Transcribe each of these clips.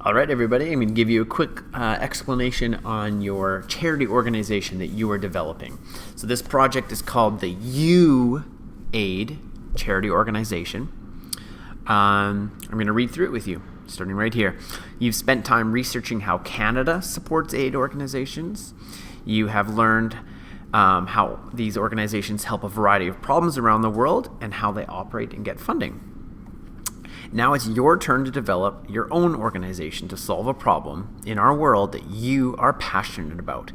All right, everybody, I'm going to give you a quick explanation on your charity organization that you are developing. So this project is called the YOUaid Charity Organization. I'm going to read through it with you, starting right here. You've spent time researching how Canada supports aid organizations. You have learned how these organizations help a variety of problems around the world and how they operate and get funding. Now it's your turn to develop your own organization to solve a problem in our world that you are passionate about.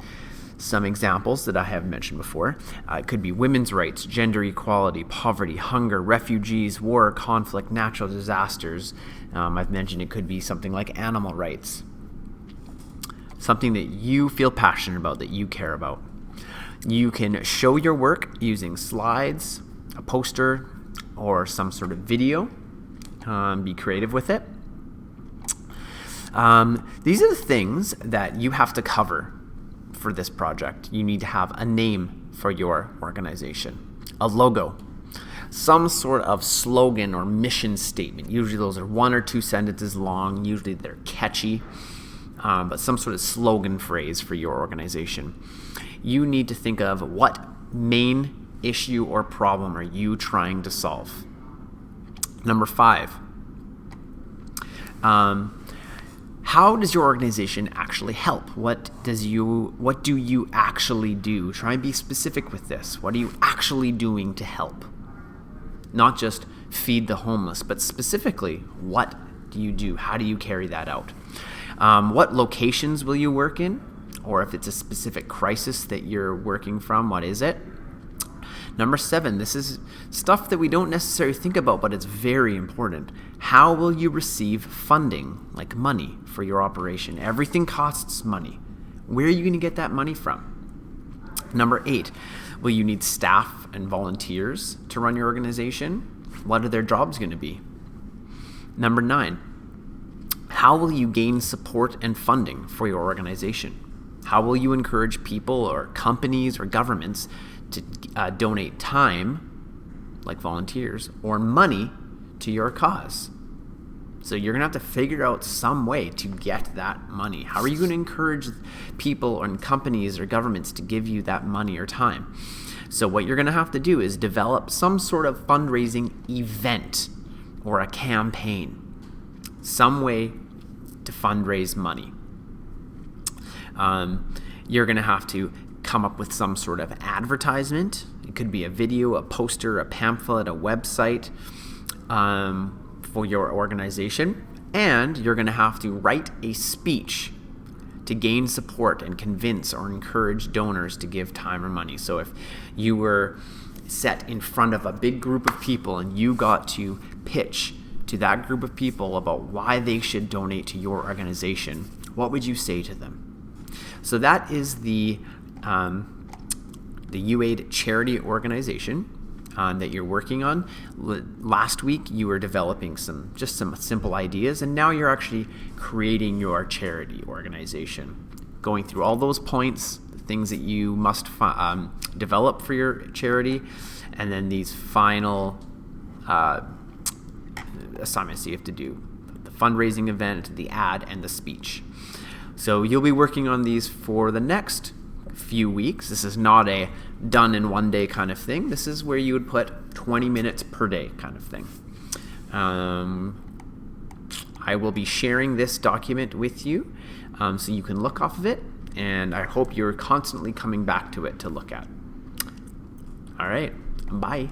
Some examples that I have mentioned before could be women's rights, gender equality, poverty, hunger, refugees, war, conflict, natural disasters. I've mentioned it could be something like animal rights. Something that you feel passionate about, that you care about. You can show your work using slides, a poster, or some sort of video. Be creative with it. These are the things that you have to cover for this project. You need to have a name for your organization, a logo, some sort of slogan or mission statement. Usually those are 1 or 2 sentences long. Usually they're catchy, but some sort of slogan phrase for your organization. You need to think of what main issue or problem are you trying to solve. Number 5, how does your organization actually help? What do you actually do? Try and be specific with this. What are you actually doing to help? Not just feed the homeless, but specifically, what do you do? How do you carry that out? What locations will you work in? Or if it's a specific crisis that you're working from, what is it? Number 7, this is stuff that we don't necessarily think about, but it's very important. How will you receive funding, like money, for your operation? Everything costs money. Where are you going to get that money from? Number 8, will you need staff and volunteers to run your organization? What are their jobs going to be? Number 9, how will you gain support and funding for your organization? How will you encourage people or companies or governments to donate time, like volunteers, or money to your cause? So you're going to have to figure out some way to get that money. How are you going to encourage people and companies or governments to give you that money or time? So what you're going to have to do is develop some sort of fundraising event or a campaign, some way to fundraise money. You're going to have to come up with some sort of advertisement. It could be a video, a poster, a pamphlet, a website for your organization. And you're going to have to write a speech to gain support and convince or encourage donors to give time or money. So if you were set in front of a big group of people and you got to pitch to that group of people about why they should donate to your organization, what would you say to them? So that is the YOUaid Charity Organization that you're working on. Last week you were developing some simple ideas, and now you're actually creating your charity organization. Going through all those points, the things that you must develop for your charity, and then these final assignments you have to do: the fundraising event, the ad, and the speech. So you'll be working on these for the next few weeks. This is not a done in one day kind of thing. This is where you would put 20 minutes per day kind of thing. I will be sharing this document with you so you can look off of it, and I hope you're constantly coming back to it to look at. All right, bye.